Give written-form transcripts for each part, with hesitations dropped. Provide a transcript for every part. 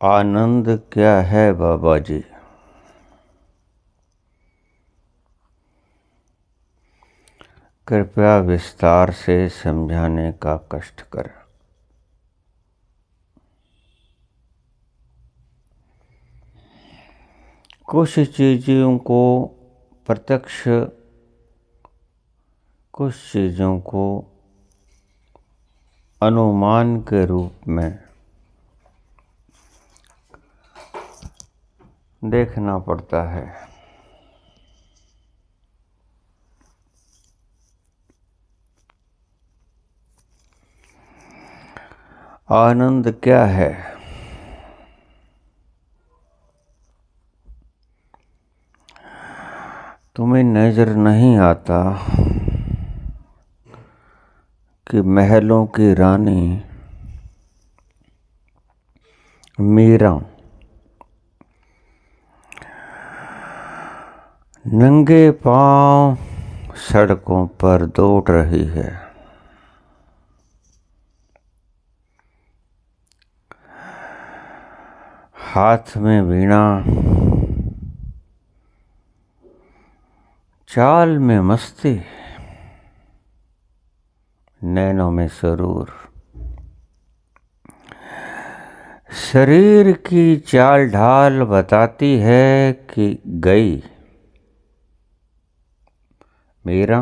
आनंद क्या है बाबा जी? कृपया विस्तार से समझाने का कष्ट करें। कुछ चीज़ों को प्रत्यक्ष, कुछ चीज़ों को अनुमान के रूप में देखना पड़ता है। आनंद क्या है? तुम्हें नजर नहीं आता कि महलों की रानी मीरा नंगे पांव सड़कों पर दौड़ रही है। हाथ में वीणा, चाल में मस्ती, नैनों में सुरूर। शरीर की चाल ढाल बताती है कि गई मीरा,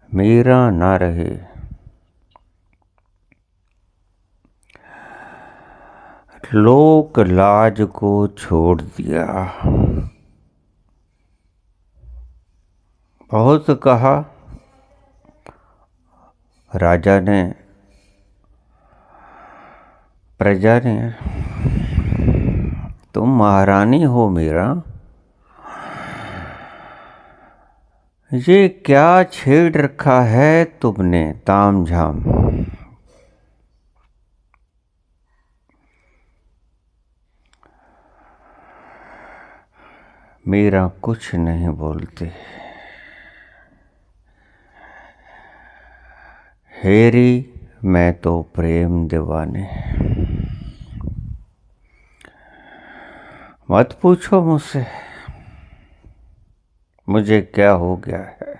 मीरा ना रहे। लोक लाज को छोड़ दिया। बहुत कहा राजा ने, प्रजा ने, तुम महारानी हो मीरा, ये क्या छेड़ रखा है तुमने तामझाम। मीरा कुछ नहीं बोलती। हेरी मैं तो प्रेम दीवाने। मत पूछो मुझसे मुझे क्या हो गया है।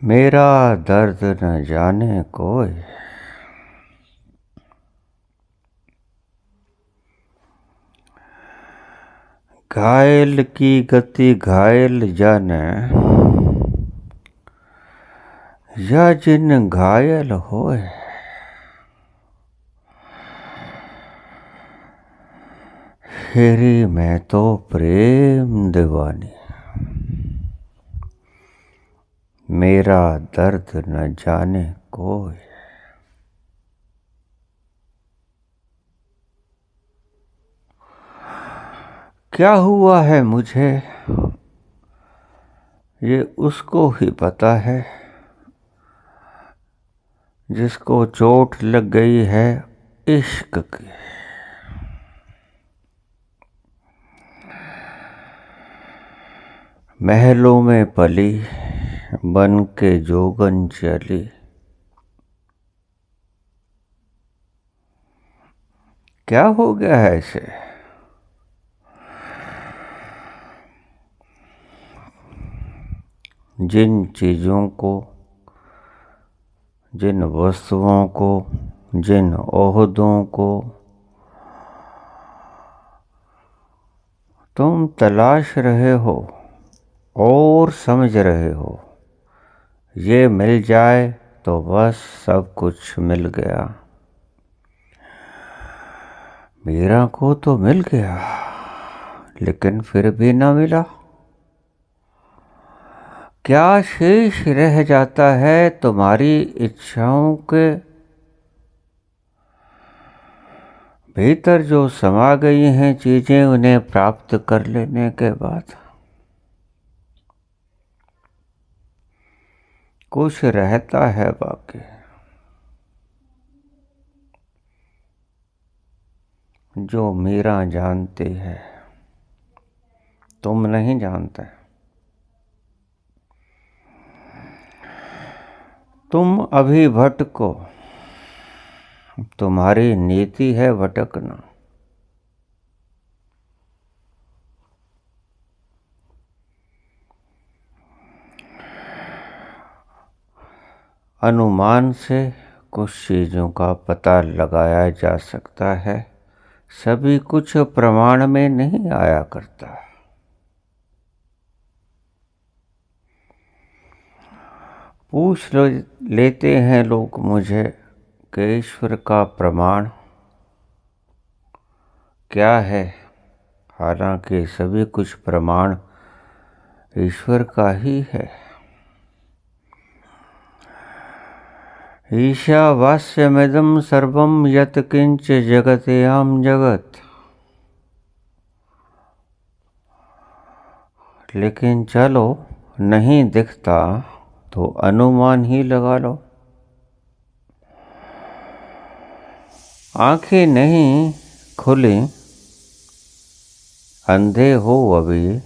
मेरा दर्द न जाने कोई। घायल की गति घायल जाने, या जिन घायल होए। हेरी मैं तो प्रेम दीवानी। मेरा दर्द न जाने कोई। क्या हुआ है मुझे ये उसको ही पता है, जिसको चोट लग गई है इश्क की। महलों में पली बन के जोगन चली। क्या हो गया है इसे? जिन चीज़ों को, जिन वस्तुओं को, जिन ओहदों को तुम तलाश रहे हो और समझ रहे हो, ये मिल जाए तो बस सब कुछ मिल गया। मीरा को तो मिल गया, लेकिन फिर भी ना मिला। क्या शेष रह जाता है तुम्हारी इच्छाओं के भीतर जो समा गई हैं चीजें, उन्हें प्राप्त कर लेने के बाद? कुछ रहता है बाकी, जो मीरा जानती है, तुम नहीं जानते। तुम अभी भटको, तुम्हारी नीति है भटकना। अनुमान से कुछ चीज़ों का पता लगाया जा सकता है, सभी कुछ प्रमाण में नहीं आया करता। पूछ लेते हैं लोग मुझे कि ईश्वर का प्रमाण क्या है, हालांकि सभी कुछ प्रमाण ईश्वर का ही है। ईशावास्यमिदं सर्वं यत् किंच जगत्यां जगत्। लेकिन चलो, नहीं दिखता तो अनुमान ही लगा लो। आंखें नहीं खुली, अंधे हो अभी,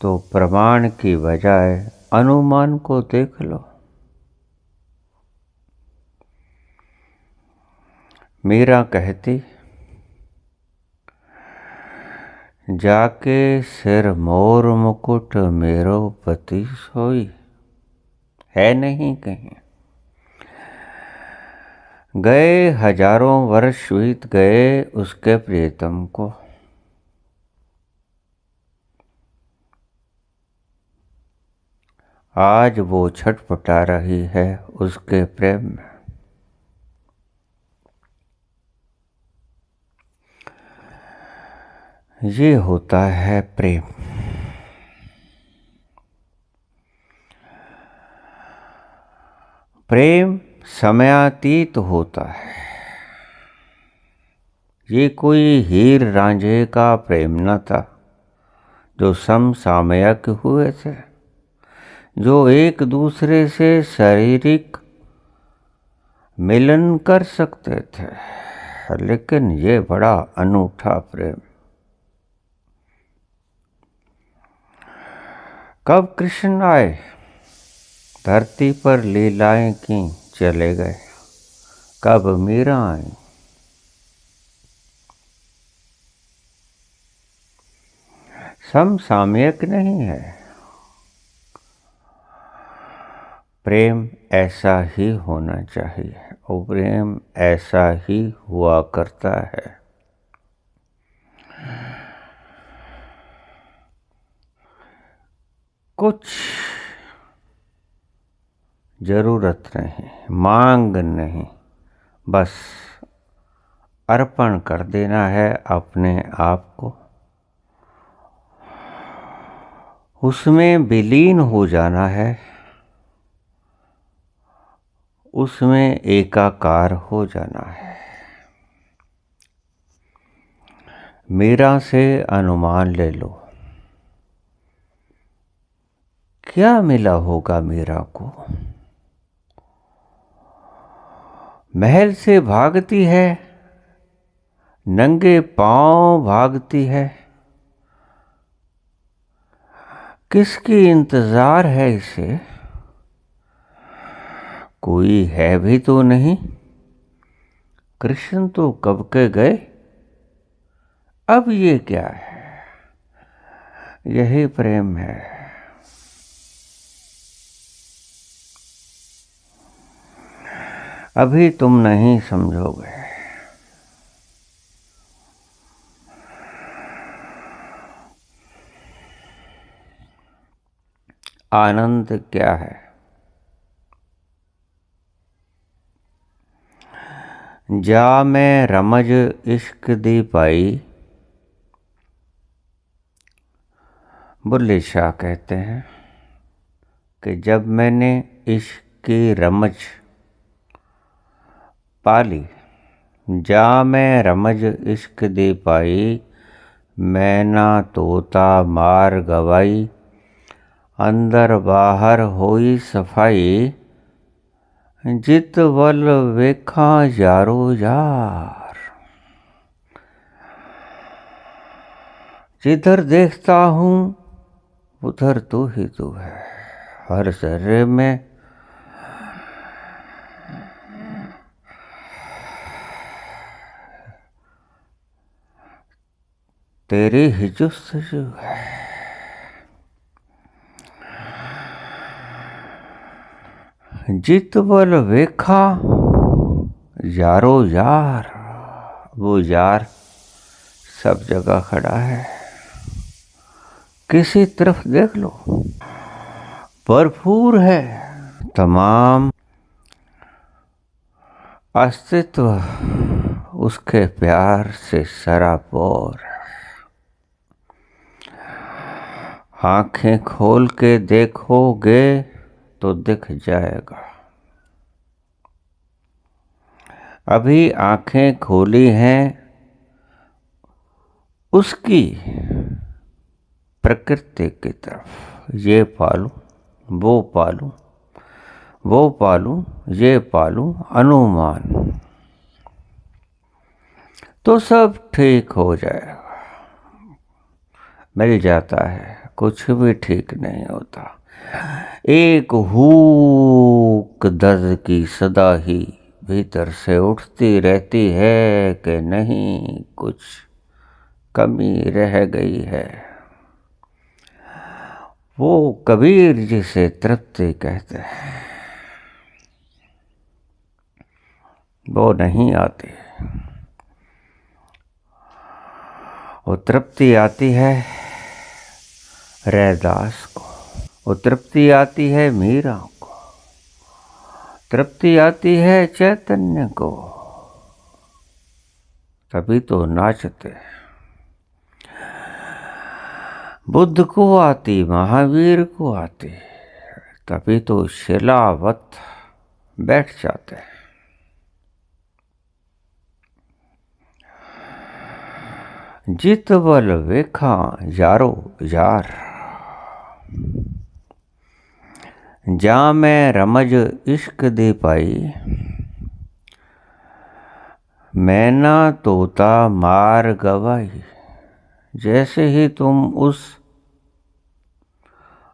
तो प्रमाण की बजाय अनुमान को देख लो। मीरा कहती, जाके सिर मोर मुकुट मेरो पति सोई। है नहीं कहीं। गए हजारों वर्ष बीत गए उसके प्रियतम को। आज वो छटपटा रही है उसके प्रेम में। ये होता है प्रेम। प्रेम समयातीत होता है। ये कोई हीर रांझे का प्रेम न था जो समसामयिक हुए थे, जो एक दूसरे से शारीरिक मिलन कर सकते थे, लेकिन ये बड़ा अनूठा प्रेम। कब कृष्ण आए, धरती पर लीलाएं की, चले गए। कब मीरा आई, समसामयिक नहीं है। प्रेम ऐसा ही होना चाहिए और प्रेम ऐसा ही हुआ करता है। कुछ जरूरत नहीं, मांग नहीं, बस अर्पण कर देना है अपने आप को, उसमें विलीन हो जाना है, उसमें एकाकार हो जाना है। मीरा से अनुमान ले लो, क्या मिला होगा मीरा को। महल से भागती है, नंगे पांव भागती है, किसकी इंतजार है इसे। कोई है भी तो नहीं, कृष्ण तो कब के गए, अब ये क्या है। यही प्रेम है। अभी तुम नहीं समझोगे। आनंद क्या है। जा मैं रमज इश्क दी पाई। बुल्ले शाह कहते हैं कि जब मैंने इश्क की रमज पाली, जा मैं रमज इश्क दी पाई, मैं ना तोता मार गवाई, अंदर बाहर होई सफाई, जित वल वेखा यारो यार। जिधर देखता हूँ उधर तू ही तू है, हर जर्रे में तेरी ही जुस्तजू है। जित बल वेखा यारो यार, वो यार सब जगह खड़ा है, किसी तरफ देख लो भरपूर है। तमाम अस्तित्व उसके प्यार से सराबोर। आंखें खोल के देखोगे तो दिख जाएगा। अभी आंखें खोली हैं उसकी प्रकृति की तरफ। ये पालूं, वो पालूं, वो पालूं, ये पालूं, अनुमान तो सब ठीक हो जाएगा। मिल जाता है, कुछ भी ठीक नहीं होता। एक हुक दर्द की सदा ही भीतर से उठती रहती है कि नहीं कुछ कमी रह गई है। वो कबीर जिसे तृप्ति कहते हैं वो नहीं आती। वो तृप्ति आती है रैदास को, वो तृप्ति आती है मीरा को, तृप्ति आती है चैतन्य को। तभी तो नाचते। बुद्ध को आती, महावीर को आती, तभी तो शिलावत बैठ जाते हैं। जित बल वेखा यारो यार, जा मैं रमज इश्क दे पाई, मैना तोता मार गवाई। जैसे ही तुम उस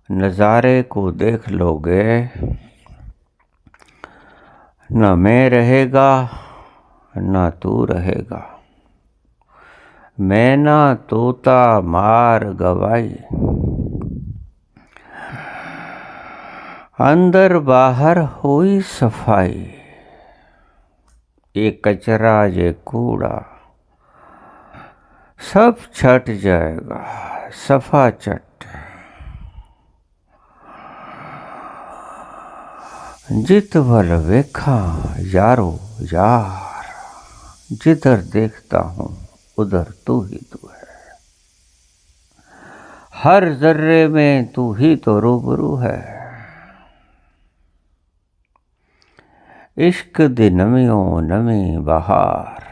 नज़ारे को देख लोगे, न मैं रहेगा न तू रहेगा। मैना तोता मार गवाई, अंदर बाहर हुई सफाई। ये कचरा ये कूड़ा सब छट जाएगा, सफा चट। जित बल वेखा यारो यार, जिधर देखता हूँ उधर तू ही तू है। हर जर्रे में तू ही तो रूबरू है। इश्क दी नमियों नमी बहार,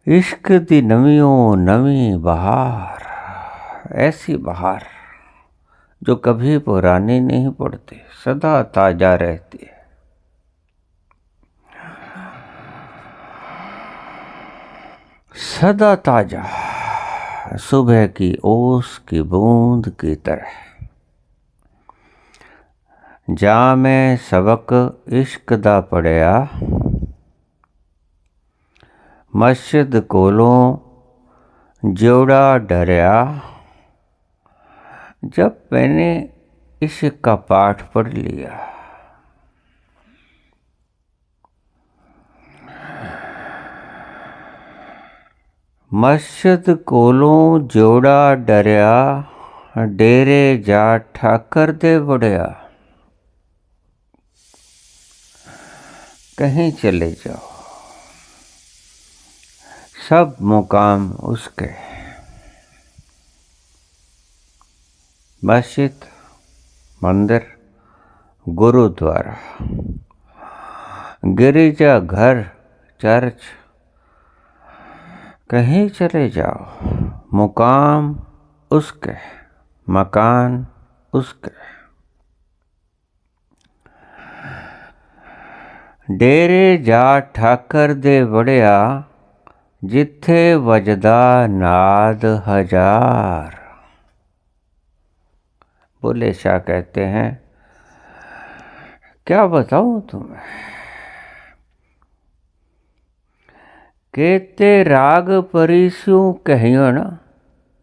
इश्क दी नमियों नमी बहार। ऐसी बहार जो कभी पुरानी नहीं पड़ती, सदा ताजा रहती है। सदा ताजा, सुबह की ओस की बूंद की तरह। जा मैं सबक इश्क दा पढ़िया, मस्जिद कोलों जोड़ा डरिया। जब मैंने इश्क का पाठ पढ़ लिया, मस्जिद कोलों जोड़ा डरिया, डेरे जा ठाकर दे बड़िया। कहीं चले जाओ सब मुकाम उसके। मस्जिद, मंदिर, गुरुद्वारा, गिरिजा घर, चर्च, कहीं चले जाओ मुकाम उसके, मकान उसके। डेरे जा ठाकर दे बड़िया, जिथे वजदा नाद हजार। बुल्ले शाह कहते हैं क्या बताऊं तुम्हें, केते राग परिस्यों कहियण,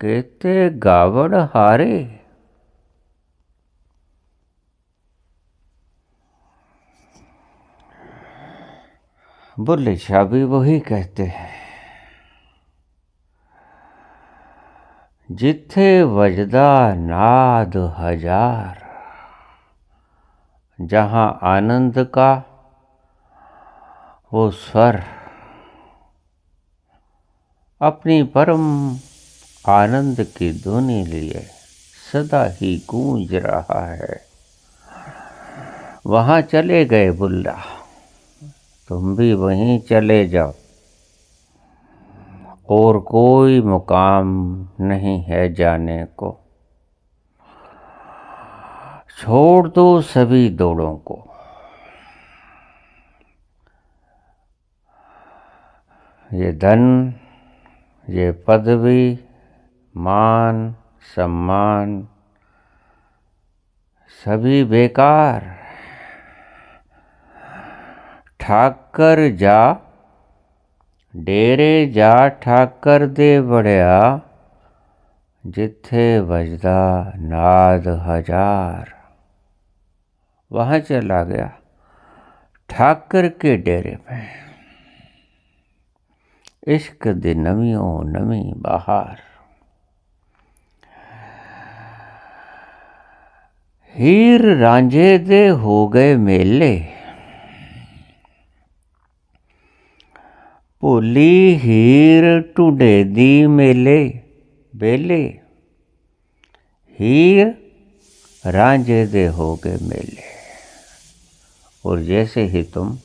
केते गावड़ हारे। बुल्ले शाह भी वही कहते हैं, जिथे वजदा नाद हजार, जहां आनंद का वो स्वर अपनी परम आनंद की धुनी लिए सदा ही गूंज रहा है, वहां चले गए बुल्ला, तुम भी वहीं चले जाओ। और कोई मुकाम नहीं है जाने को, छोड़ दो सभी दौड़ों को। ये धन, ये पदवी, मान, सम्मान सभी बेकार। ठाकर जा डेरे जा, ठाकर दे बढ़िया, जिथे बजदा नाद हजार। वहां चला गया ठाकर के डेरे में, इश्क दे नमियों नमी बहार। हीर रांझे दे हो गए मेले, भोली हीर ढूंढे दी मेले बेले। हीर रांझे दे हो गए मेले। और जैसे ही तुम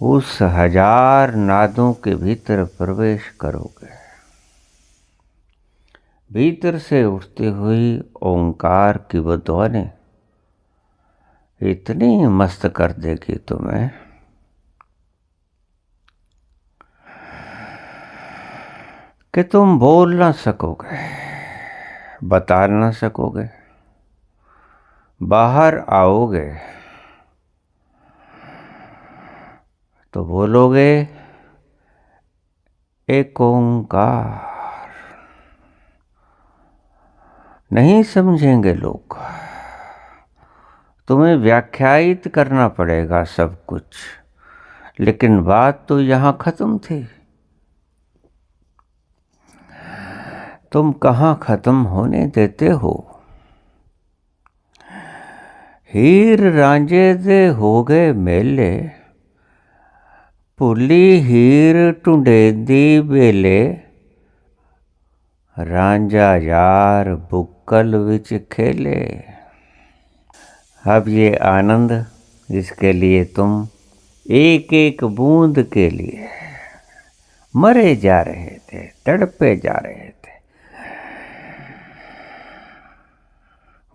उस हजार नादों के भीतर प्रवेश करोगे, भीतर से उठती हुई ओंकार की वो ध्वनि इतनी मस्त कर देगी तुम्हें कि तुम बोल ना सकोगे, बता ना सकोगे। बाहर आओगे तो बोलोगे एक ओंकार। नहीं समझेंगे लोग, तुम्हें व्याख्यायित करना पड़ेगा सब कुछ, लेकिन बात तो यहां खत्म थी। तुम कहां खत्म होने देते हो। हीर रांझे दे हो गए मेले, भुली हीर ढूंढेंदी बेले। रांझा यार बुक्कल विच खेले। अब ये आनंद जिसके लिए तुम एक एक बूंद के लिए मरे जा रहे थे, तड़पे जा रहे थे,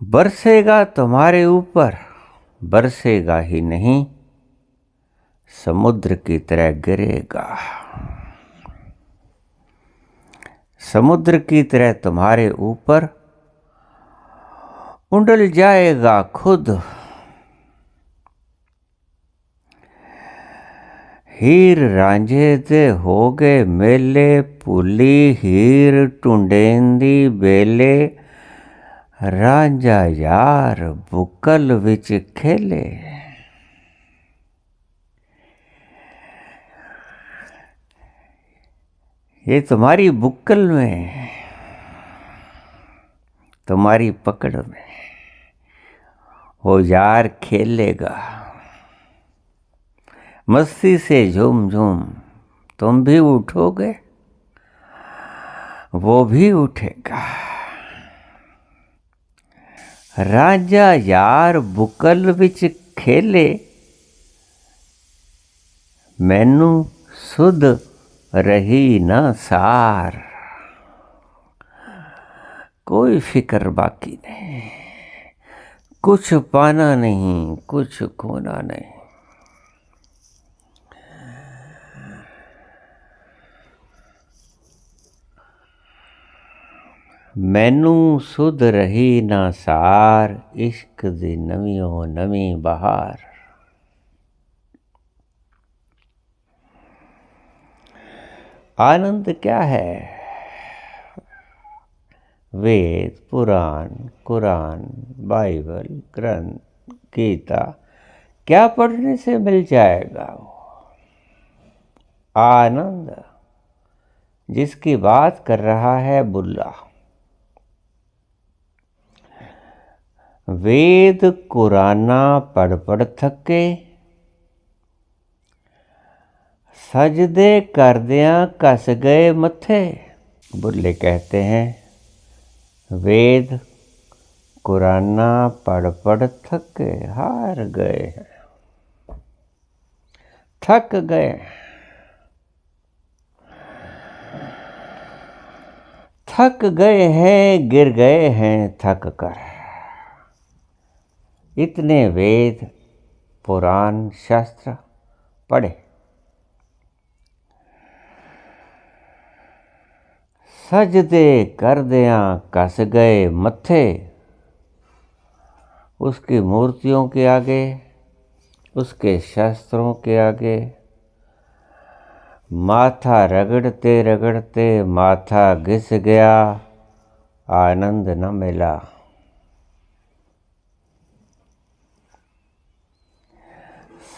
बरसेगा तुम्हारे ऊपर। बरसेगा ही नहीं, समुद्र की तरह गिरेगा। समुद्र की तरह तुम्हारे ऊपर उंडल जाएगा खुद। हीर रांझे दे हो गए मेले, भुली हीर ढूंढेंदी बेले। रांझा यार बुक्कल विच खेले। ये तुम्हारी बुक्कल में, तुम्हारी पकड़ में वो यार खेलेगा। मस्ती से झूम झूम तुम भी उठोगे, वो भी उठेगा। राजा यार बुकल विच खेले, मैनू सुध रही ना सार। कोई फिक्र बाकी नहीं, कुछ पाना नहीं, कुछ खोना नहीं। मैनू सुध रही ना सार, इश्क दी नवियों नवी बहार। आनंद क्या है? वेद, पुराण, कुरान, बाइबल, ग्रंथ, गीता क्या पढ़ने से मिल जाएगा? आनंद जिसकी बात कर रहा है बुल्ला। वेद कुराना पढ़ पढ़ थके, सजदे करदियां कस गए मथे। बुल्ले कहते हैं वेद कुराना पढ़ पढ़ थके, हार गए, थक गए, थक गए हैं, गिर गए हैं थक कर। इतने वेद पुराण शास्त्र पढ़े, सजदे करदियां कस गए मथे। उसकी मूर्तियों के आगे, उसके शास्त्रों के आगे माथा रगड़ते रगड़ते माथा घिस गया, आनंद न मिला।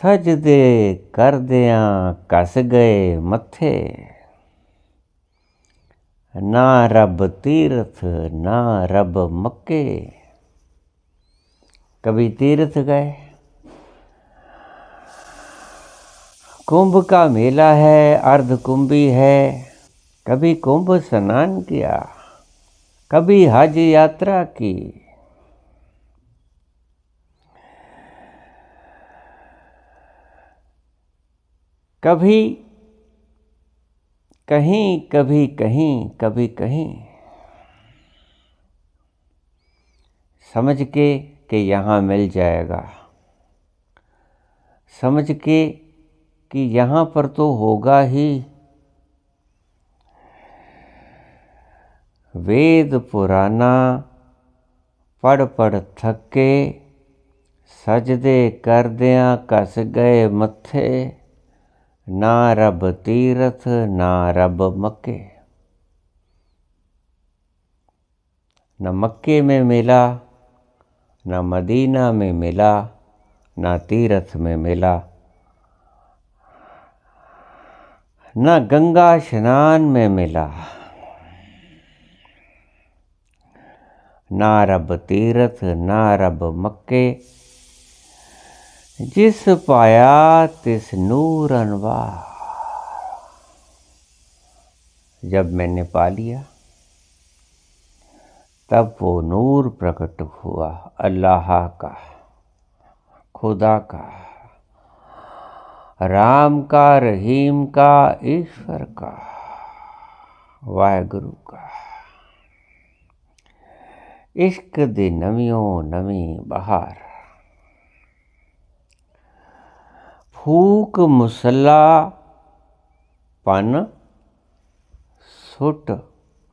सजदे करदियां कस गए मथे, ना रब तीर्थ ना रब मक्के। कभी तीर्थ गए, कुंभ का मेला है, अर्ध कुंभी है, कभी कुंभ स्नान किया, कभी हज यात्रा की। कभी कहीं, कभी कहीं, कभी कहीं, समझ के कि यहाँ मिल जाएगा, समझ के कि यहाँ पर तो होगा ही। वेद पुराना पढ़ पढ़ थके, सजदे करदियां कस गए मथे। ना रब तीरथ ना रब मक्के। न मक्के में मिला, न मदीना में मिला, न तीरथ में मिला, न गंगा स्नान में मिला। ना रब तीरथ ना रब मक्के, जिस पाया तिस नूर अनवार। जब मैंने पा लिया तब वो नूर प्रकट हुआ, अल्लाह का, खुदा का, राम का, रहीम का, ईश्वर का, वाहेगुरु का। इश्क दी नवियों नवी बहार, फूक मुसला पन सुट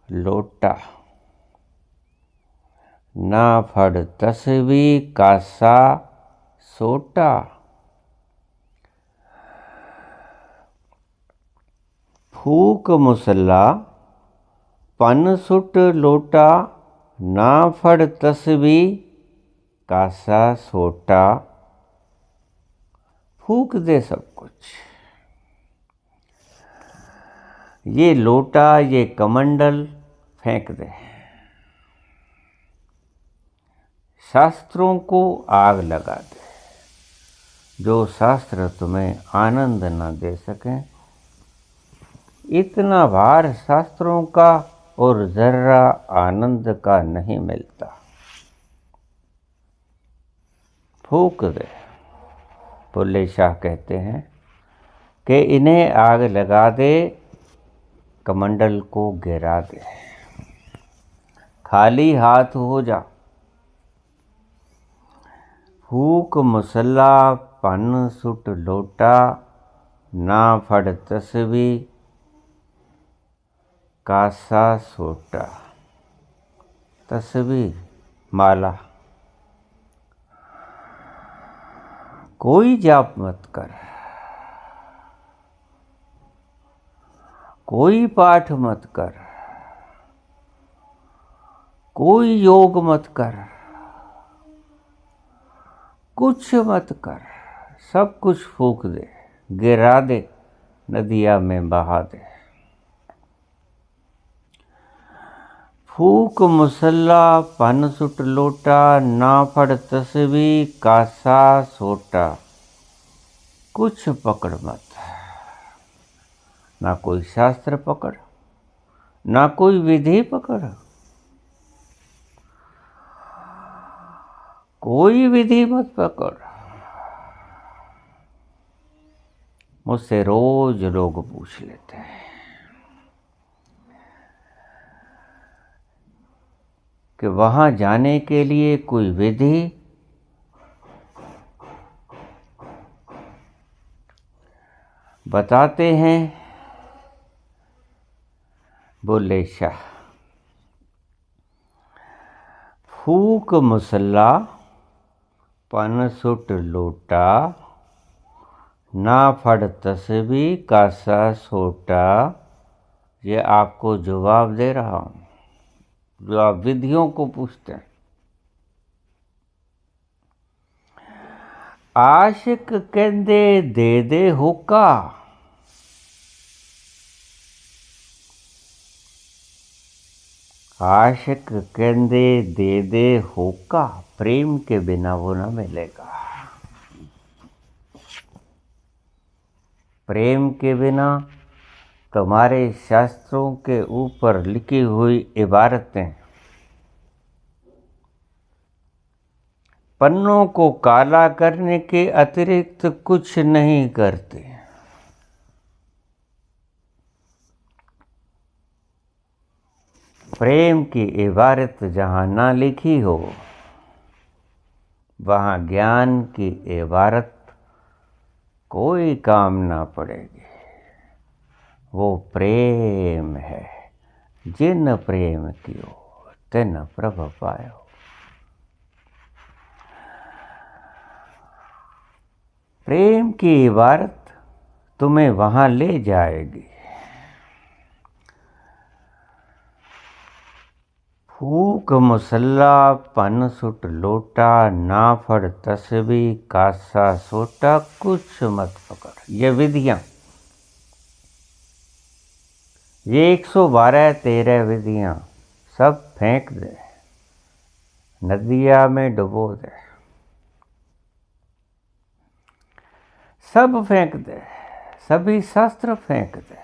लोटा। ना फड़ तसवी कासा सोटा। फूक मुसला पन सुट लोटा, ना फड़ तसवी कासा सोटा। फूक दे सब कुछ, ये लोटा ये कमंडल फेंक दे। शास्त्रों को आग लगा दे। जो शास्त्र तुम्हें आनंद न दे सकें, इतना भार शास्त्रों का और जर्रा आनंद का नहीं मिलता। फूक दे। बुल्ले शाह कहते हैं कि इन्हें आग लगा दे, कमंडल को गिरा दे, खाली हाथ हो जा। फूक मुसल्ला पन सुट लोटा, ना फड़ तसवी कासा सोटा। तस्वी माला, कोई जाप मत कर, कोई पाठ मत कर, कोई योग मत कर, कुछ मत कर, सब कुछ फूक दे, गिरा दे, नदिया में बहा दे। फूक मुसल्ला पन सुट लोटा, ना फड़ तस्बी कासा सोटा। कुछ पकड़ मत, ना कोई शास्त्र पकड़, ना कोई विधि पकड़, कोई विधि मत पकड़। मुझसे रोज लोग पूछ लेते हैं कि वहां जाने के लिए कोई विधि, बताते हैं बुल्ले शाह। फूक मुसल्ला पन सुट लोटा, ना फड़ तस्बी कासा सोटा। ये आपको जवाब दे रहा हूं जो आप विधियों को पूछते हैं। आशिक कहंदे दे दे होका, आशिक कहंदे दे दे होका, प्रेम के बिना वो ना मिलेगा। प्रेम के बिना तुम्हारे शास्त्रों के ऊपर लिखी हुई इबारतें पन्नों को काला करने के अतिरिक्त कुछ नहीं करते। प्रेम की इबारत जहाँ ना लिखी हो, वहाँ ज्ञान की इबारत कोई काम ना पड़ेगी। वो प्रेम है, जिन प्रेम कियो तिन प्रभ पायो। प्रेम की इबारत तुम्हें वहां ले जाएगी। फूक मुसल्ला पन सुट लोटा, ना फड़ तस्बी कासा सोटा। कुछ मत पकड़। ये विधियां, ये 112-13 विधियां सब फेंक दे, नदिया में डुबो दे, सब फेंक दे, सभी शास्त्र फेंक दे,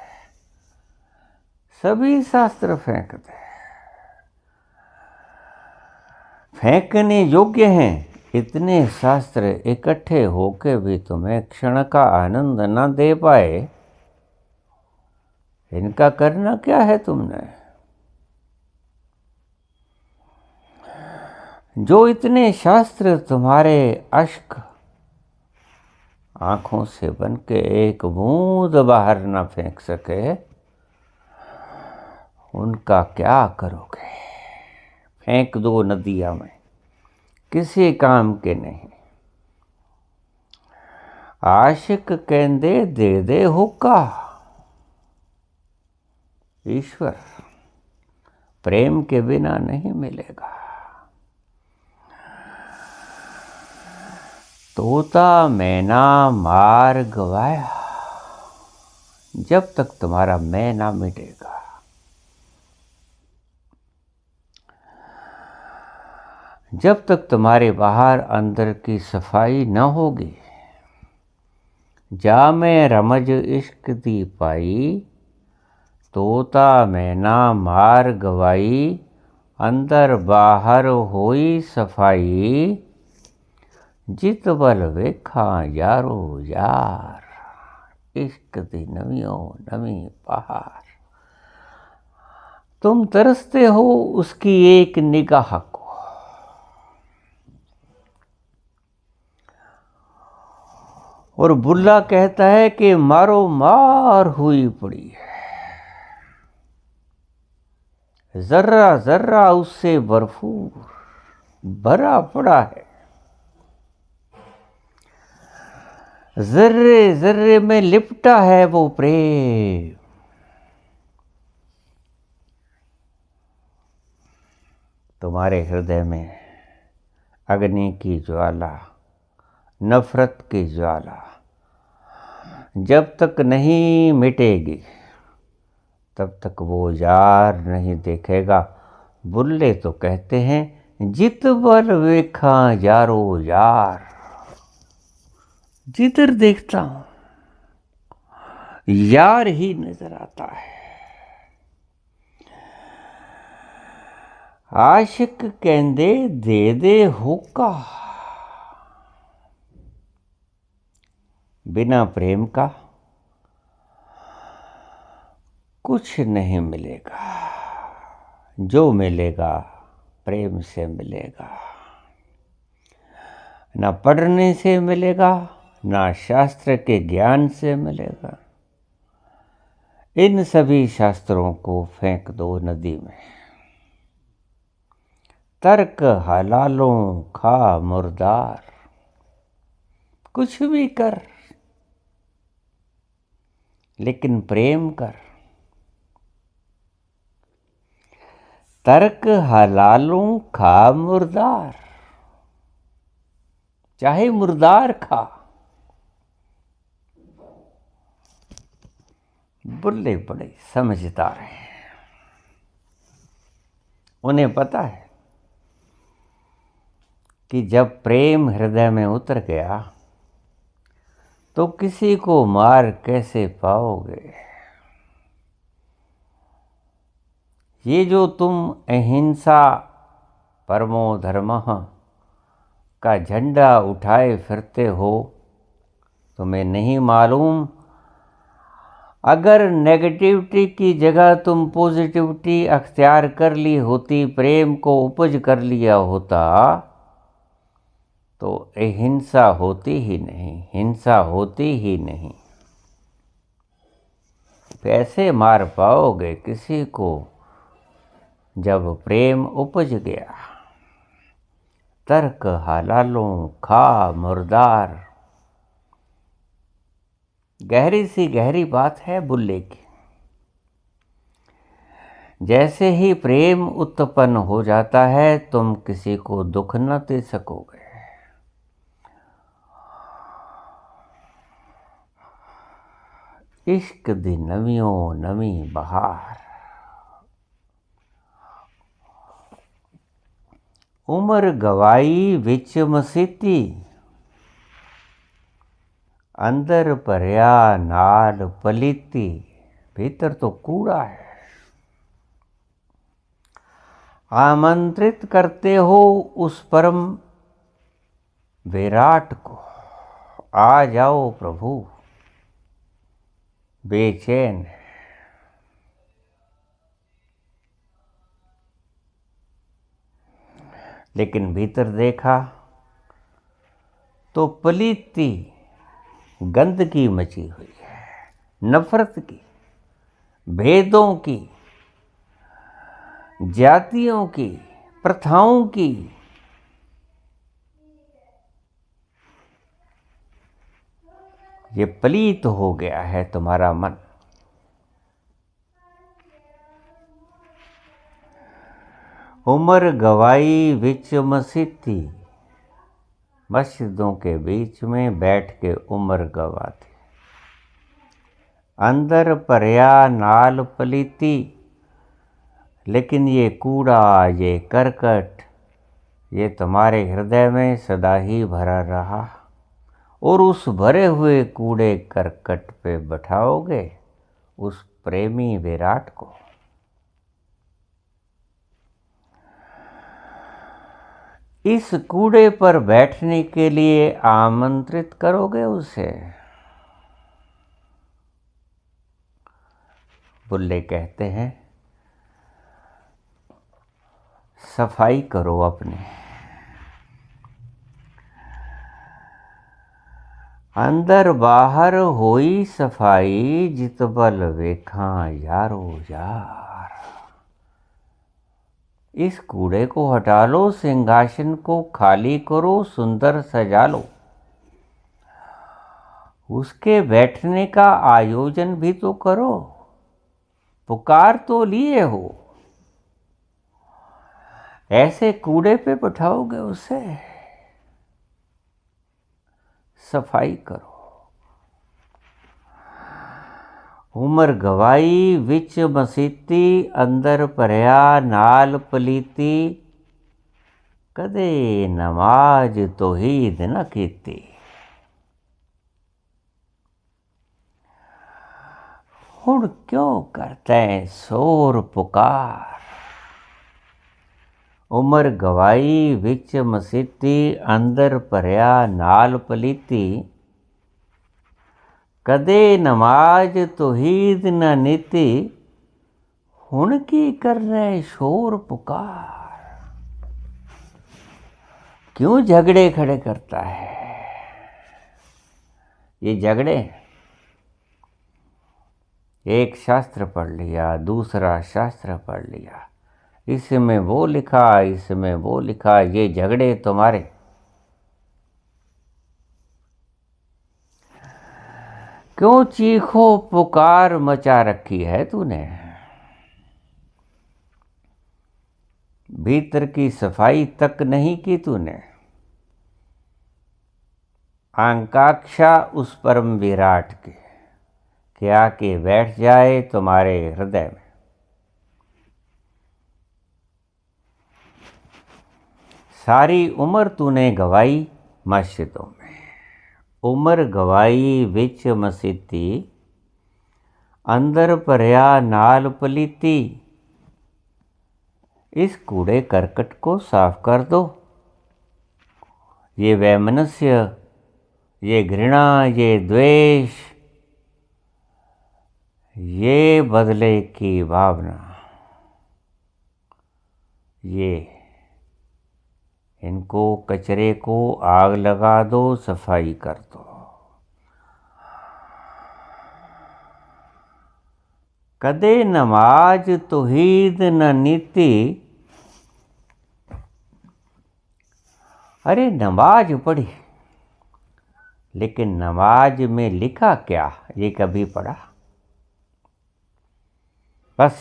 सभी शास्त्र फेंक दे। फेंकने योग्य हैं इतने शास्त्र इकट्ठे होके भी तुम्हें क्षण का आनंद न दे पाए। इनका करना क्या है तुमने? जो इतने शास्त्र तुम्हारे अश्क आंखों से बन के एक बूंद बाहर ना फेंक सके, उनका क्या करोगे? फेंक दो नदिया में, किसी काम के नहीं। आशिक कहंदे दे दे होका। ईश्वर प्रेम के बिना नहीं मिलेगा। तोता मैना मार गवाया, जब तक तुम्हारा मैं ना मिटेगा, जब तक तुम्हारे बाहर अंदर की सफाई न होगी। जा मैं रमज इश्क दी पाई, तोता मैना मार गवाई। अंदर बाहर होई सफाई, जित बल वेखा यारो यार। इश्क दी नवियों नवी पहाड़। तुम तरसते हो उसकी एक निगाह को, और बुल्ला कहता है कि मारो मार हुई पड़ी है। जर्रा जर्रा उससे भरपूर भरा पड़ा है। जर्रे जर्रे में लिपटा है वो प्रेम। तुम्हारे हृदय में अग्नि की ज्वाला, नफरत की ज्वाला जब तक नहीं मिटेगी तब तक वो यार नहीं देखेगा। बुल्ले तो कहते हैं जित बल वेखा यारो यार। जिधर देखता हूं यार ही नजर आता है। आशिक कहंदे दे दे होका, बिना प्रेम का कुछ नहीं मिलेगा। जो मिलेगा प्रेम से मिलेगा। ना पढ़ने से मिलेगा, ना शास्त्र के ज्ञान से मिलेगा। इन सभी शास्त्रों को फेंक दो नदी में। तर्क हलालों खा मुर्दार। कुछ भी कर लेकिन प्रेम कर। तर्क हलालों खा मुर्दार, चाहे मुर्दार खा। बुल्ले बड़े समझदार हैं। उन्हें पता है कि जब प्रेम हृदय में उतर गया तो किसी को मार कैसे पाओगे। ये जो तुम अहिंसा परमो धर्मः का झंडा उठाए फिरते हो, तुम्हें नहीं मालूम अगर नेगेटिविटी की जगह तुम पॉजिटिविटी अख्तियार कर ली होती, प्रेम को उपज कर लिया होता, तो अहिंसा होती ही नहीं, हिंसा होती ही नहीं। कैसे मार पाओगे किसी को जब प्रेम उपज गया। तर्क हलालों खा मुर्दार। गहरी सी गहरी बात है बुल्ले की। जैसे ही प्रेम उत्पन्न हो जाता है तुम किसी को दुख न दे सकोगे। इश्क दी नवियों नवी बहार। उम्र गवाई विच मसीती, अंदर भरिया नाल पलीती। भीतर तो कूड़ा है। आमंत्रित करते हो उस परम विराट को, आ जाओ प्रभु। बेचैन लेकिन भीतर देखा तो पलीती गंदगी मची हुई है। नफरत की, भेदों की, जातियों की, प्रथाओं की। ये पलीत हो गया है तुम्हारा मन। उम्र गवाई विच मसीती। मस्जिदों के बीच में बैठ के उम्र गवाती। अंदर परया नाल पलीती। लेकिन ये कूड़ा, ये करकट, ये तुम्हारे हृदय में सदा ही भरा रहा। और उस भरे हुए कूड़े करकट पे बैठाओगे उस प्रेमी विराट को। इस कूड़े पर बैठने के लिए आमंत्रित करोगे उसे। बुल्ले कहते हैं सफाई करो अपने। अंदर बाहर होई सफाई, जित बल वेखा यारो यार। इस कूड़े को हटा लो, सिंहासन को खाली करो, सुंदर सजा लो। उसके बैठने का आयोजन भी तो करो। पुकार तो लिए हो, ऐसे कूड़े पे बिठाओगे उसे? सफाई करो। उमर गवाई विच मसीती, अंदर भरिया नाल पलीती, कदे नमाज तौहीद न कीती। हुण क्यों करते शोर पुकार, उमर गवाई विच मसीती, अंदर भरिया नाल पलीती, कदे नमाज तौहीद न नीति। हुण की करने शोर पुकार, क्यों झगड़े खड़े करता है? ये झगड़े, एक शास्त्र पढ़ लिया, दूसरा शास्त्र पढ़ लिया, इसमें वो लिखा, इसमें वो लिखा, ये झगड़े तुम्हारे। क्यों चीखो पुकार मचा रखी है तूने? भीतर की सफाई तक नहीं की तूने। आकांक्षा उस परम विराट की क्या कि बैठ जाए तुम्हारे हृदय में। सारी उम्र तूने गवाई मस्जिदों में, उम्र गवाई विच मसीती, अंदर भरिया नाल पलीती। इस कूड़े करकट को साफ कर दो। ये वैमनस्य, ये घृणा, ये द्वेष, ये बदले की भावना, ये इनको कचरे को आग लगा दो, सफाई कर दो। कदे नमाज तौहीद न नीति। अरे नमाज पढ़ी, लेकिन नमाज में लिखा क्या ये कभी पढ़ा? बस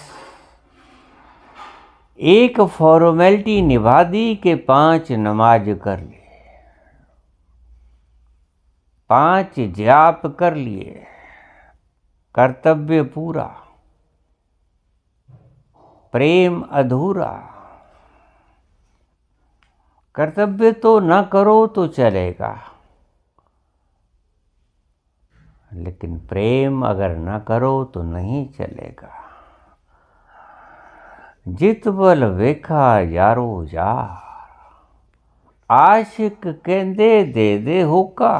एक फॉर्मेलिटी निभा दी कि 5 नमाज कर लिए, 5 जाप कर लिए, कर्तव्य पूरा, प्रेम अधूरा। कर्तव्य तो न करो तो चलेगा, लेकिन प्रेम अगर न करो तो नहीं चलेगा। जित बल वेखा यारो यार, आशिक कहंदे दे दे होका।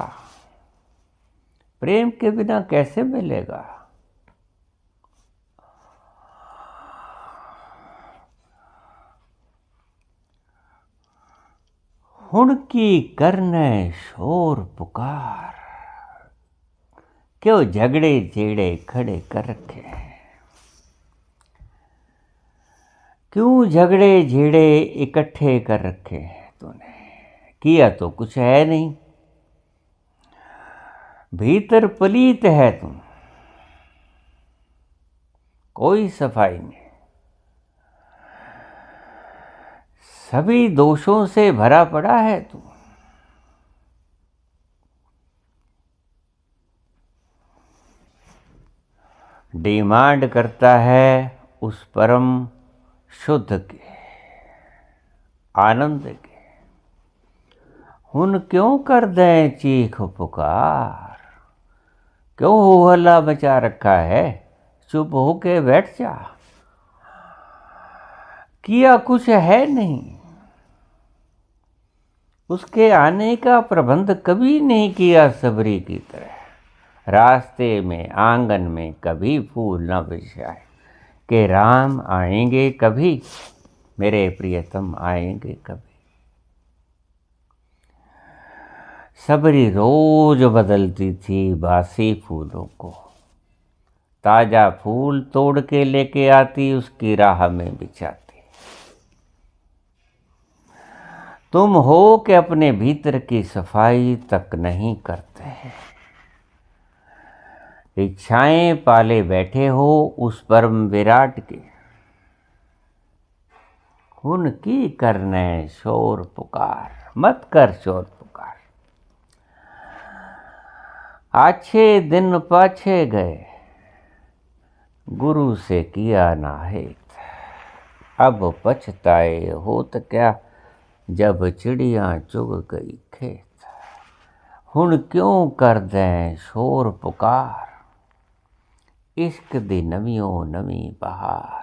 प्रेम के बिना कैसे मिलेगा? हुण की करने शोर पुकार, क्यों झगड़े झेड़े खड़े कर रखे हैं? क्यों झगड़े झेड़े इकट्ठे कर रखे हैं तूने? किया तो कुछ है नहीं, भीतर पलीत है तुम, कोई सफाई नहीं, सभी दोषों से भरा पड़ा है तू। डिमांड करता है उस परम शुद्ध के, आनंद के। हुन क्यों कर दें चीख पुकार, क्यों हो हल्ला मचा रखा है? चुप होके बैठ जा, किया कुछ है नहीं। उसके आने का प्रबंध कभी नहीं किया सबरी की तरह। रास्ते में आंगन में कभी फूल न बिछाए कि राम आएंगे कभी, मेरे प्रियतम आएंगे कभी। सबरी रोज बदलती थी बासी फूलों को, ताजा फूल तोड़ के लेके आती, उसकी राह में बिछाती। तुम हो कि अपने भीतर की सफाई तक नहीं करते, इच्छाएं पाले बैठे हो उस परम विराट के। हुन की करने शोर पुकार, मत कर शोर पुकार। अच्छे दिन पाछे गए, गुरु से किया ना हित। अब पछताए होत क्या, जब चिड़िया चुग गई खेत। हुन क्यों कर दें शोर पुकार, इश्क दी नवियों नवी बहार।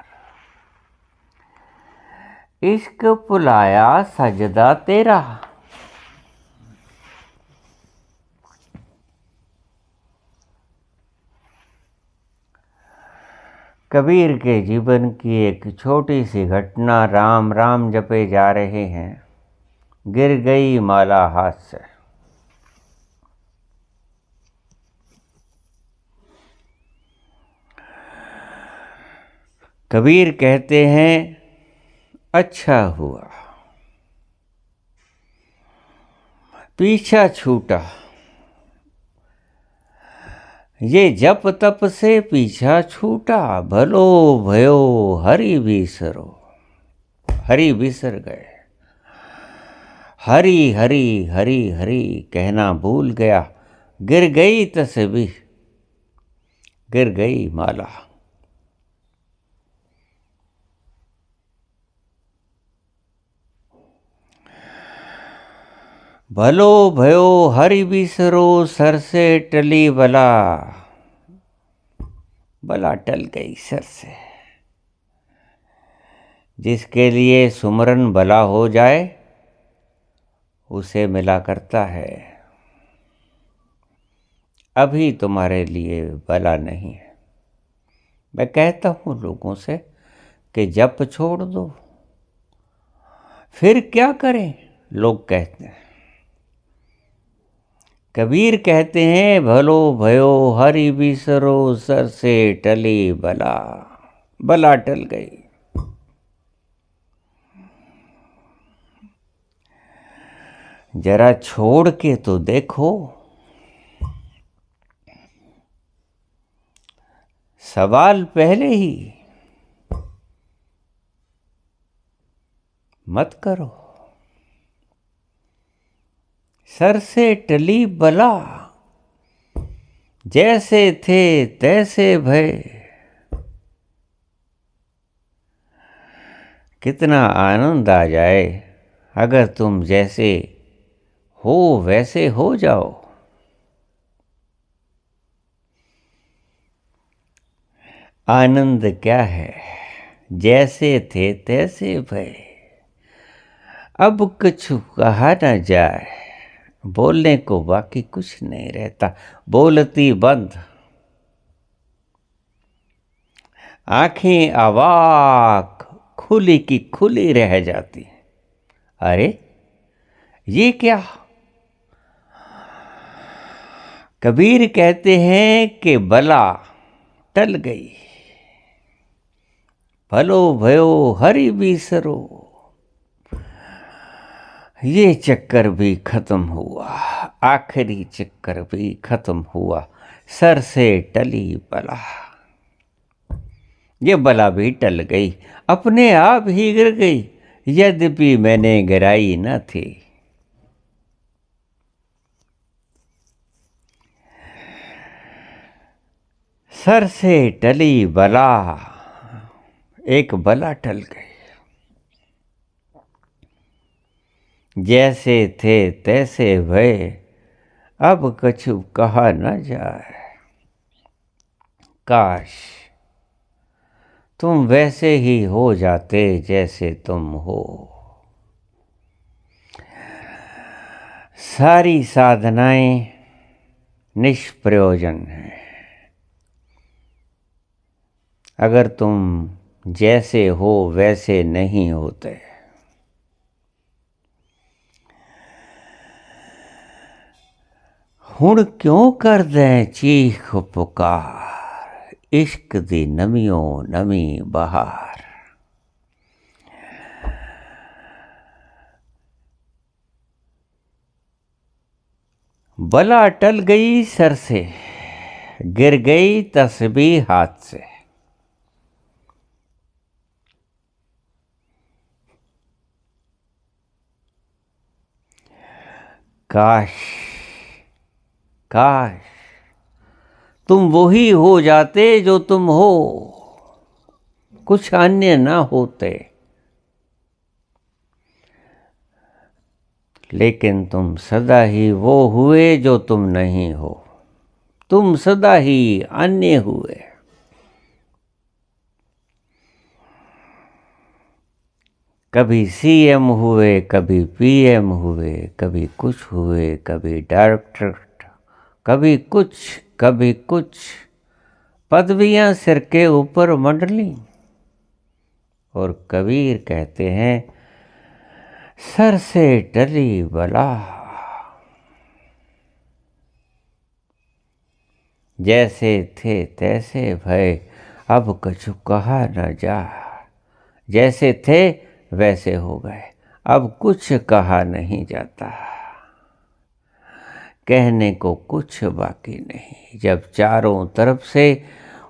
इश्क भुलाया सजदा तेरा, कबीर के जीवन की एक छोटी सी घटना। राम राम जपे जा रहे हैं, गिर गई माला हाथ से। कबीर कहते हैं अच्छा हुआ पीछा छूटा, ये जप तप से पीछा छूटा। भलो भयो हरि बिसरो, हरि बिसर गए। हरि हरि हरि हरि कहना भूल गया, गिर गई तस्बीह, गिर गई माला। भलो भयो हरि बिसरो, सर से टली बला। बला टल गई सर से। जिसके लिए सुमरन बला हो जाए, उसे मिला करता है। अभी तुम्हारे लिए बला नहीं है। मैं कहता हूं लोगों से कि जप छोड़ दो, फिर क्या करें? लोग कहते हैं। कबीर कहते हैं भलो भयो हरि बिसरो, सर से टली बला। बला टल गई। जरा छोड़ के तो देखो, सवाल पहले ही मत करो। सर से टली बला, जैसे थे तैसे भय। कितना आनंद आ जाए अगर तुम जैसे हो वैसे हो जाओ। आनंद क्या है, जैसे थे तैसे भय। अब कुछ कहा न जाए, बोलने को बाकी कुछ नहीं रहता। बोलती बंद, आंखें अवाक, खुली की खुली रह जाती। अरे ये क्या? कबीर कहते हैं कि बला टल गई, भलो भयो हरि बिसरो। ये चक्कर भी खत्म हुआ, आखिरी चक्कर भी खत्म हुआ। सर से टली बला, ये बला भी टल गई, अपने आप ही गिर गई, यद्यपि मैंने गिराई न थी। सर से टली बला, एक बला टल गई। जैसे थे तैसे भय, अब कछु कहा न जाए। काश तुम वैसे ही हो जाते जैसे तुम हो। सारी साधनाएं निष्प्रयोजन हैं अगर तुम जैसे हो वैसे नहीं होते। हुण क्यों कर दें चीख पुकार, इश्क दी नवियों नवी बहार। बला टल गई सर से, गिर गई तस्बीह हाथ से। काश काश तुम वही हो जाते जो तुम हो, कुछ अन्य ना होते। लेकिन तुम सदा ही वो हुए जो तुम नहीं हो, तुम सदा ही अन्य हुए। कभी सीएम हुए, कभी पीएम हुए, कभी कुछ हुए, कभी डायरेक्टर, कभी कुछ पदवियां सिर के ऊपर मंडली। और कबीर कहते हैं, सर से टली बला। जैसे थे तैसे भय, अब कछु कहा न जा। जैसे थे वैसे हो गए, अब कुछ कहा नहीं जाता। कहने को कुछ बाकी नहीं। जब चारों तरफ से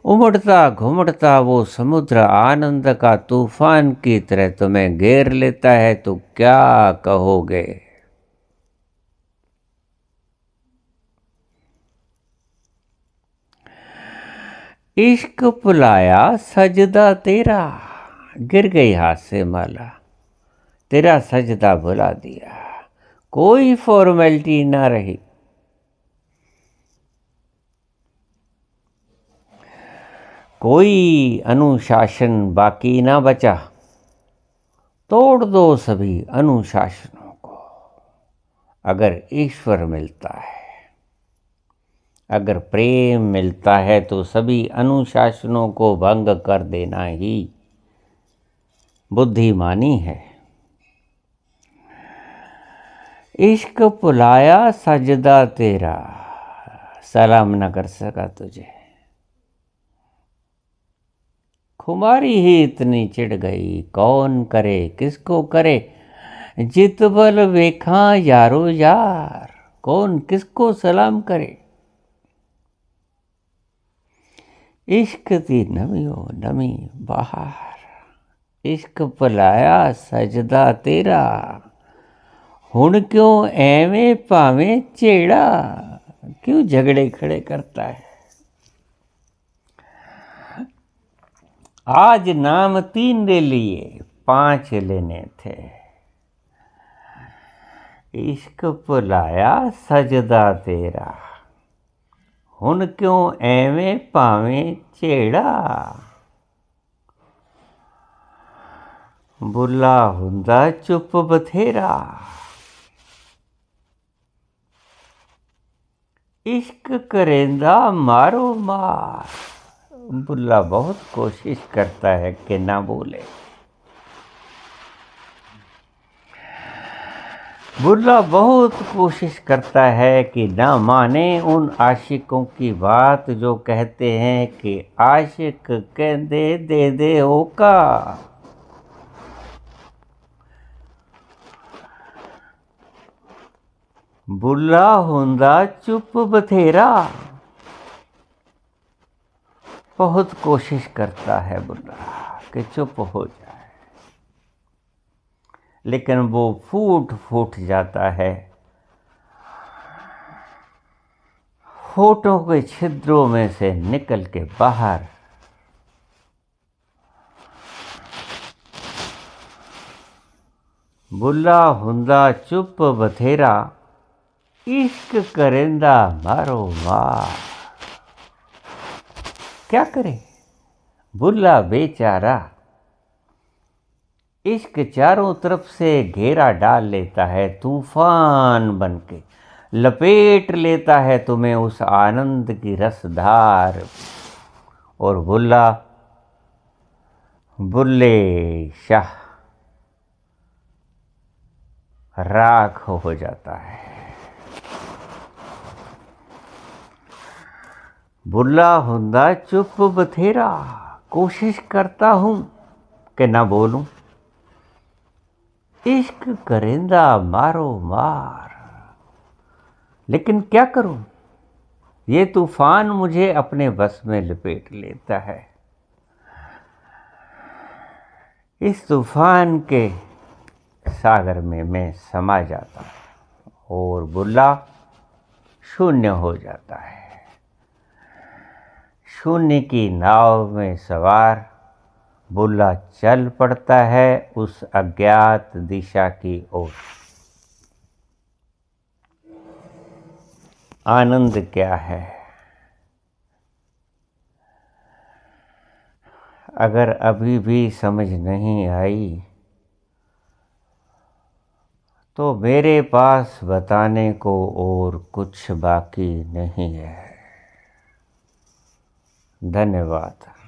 उमड़ता घुमड़ता वो समुद्र आनंद का तूफान की तरह तुम्हें घेर लेता है, तो क्या कहोगे? इश्क पुलाया सजदा तेरा, गिर गई हाथ से माला, तेरा सजदा भुला दिया। कोई फॉर्मेलिटी ना रही। कोई अनुशासन बाकी ना बचा। तोड़ दो सभी अनुशासनों को। अगर ईश्वर मिलता है, अगर प्रेम मिलता है, तो सभी अनुशासनों को भंग कर देना ही बुद्धिमानी है। इश्क पुलाया सजदा तेरा, सलाम न कर सका तुझे। खुमारी ही इतनी चिढ़ गई, कौन करे किसको करे। जित बल वेखा यारो यार, कौन किसको सलाम करे। इश्क दी नमियो नमी बाहर, इश्क पलाया सजदा तेरा। हुण क्यों एवें भावें झेड़ा, क्यों झगड़े खड़े करता है। आज नाम 3 ले लिए, 5 लेने थे। इश्क पुलाया सजदा तेरा, हुण क्यों एवें भावें झेड़ा। बुला हुंदा चुप बथेरा, इश्क करेंदा मारो मार। बुल्ला बहुत कोशिश करता है कि ना बोले। बुल्ला बहुत कोशिश करता है कि ना माने उन आशिकों की बात जो कहते हैं कि आशिक कहंदे दे दे होका। बुल्ला हुंदा चुप बथेरा, बहुत कोशिश करता है बुल्ला कि चुप हो जाए, लेकिन वो फूट फूट जाता है। होठों के छिद्रों में से निकल के बाहर। बुल्ला हुंदा चुप बथेरा, इश्क करेंदा मारो मार। क्या करे बुल्ला बेचारा। इश्क चारों तरफ से घेरा डाल लेता है, तूफान बनके लपेट लेता है तुम्हें उस आनंद की रसधार। और बुल्ला बुल्ले शाह राख हो जाता है। बुल्ला हुंदा चुप बथेरा, कोशिश करता हूं कि ना बोलूं। इश्क करेंदा मारो मार, लेकिन क्या करूं, ये तूफान मुझे अपने बस में लपेट लेता है। इस तूफान के सागर में मैं समा जाता हूं और बुल्ला शून्य हो जाता है। शून्य की नाव में सवार बुल्ला चल पड़ता है उस अज्ञात दिशा की ओर। आनंद क्या है? अगर अभी भी समझ नहीं आई तो मेरे पास बताने को और कुछ बाकी नहीं है। धन्यवाद।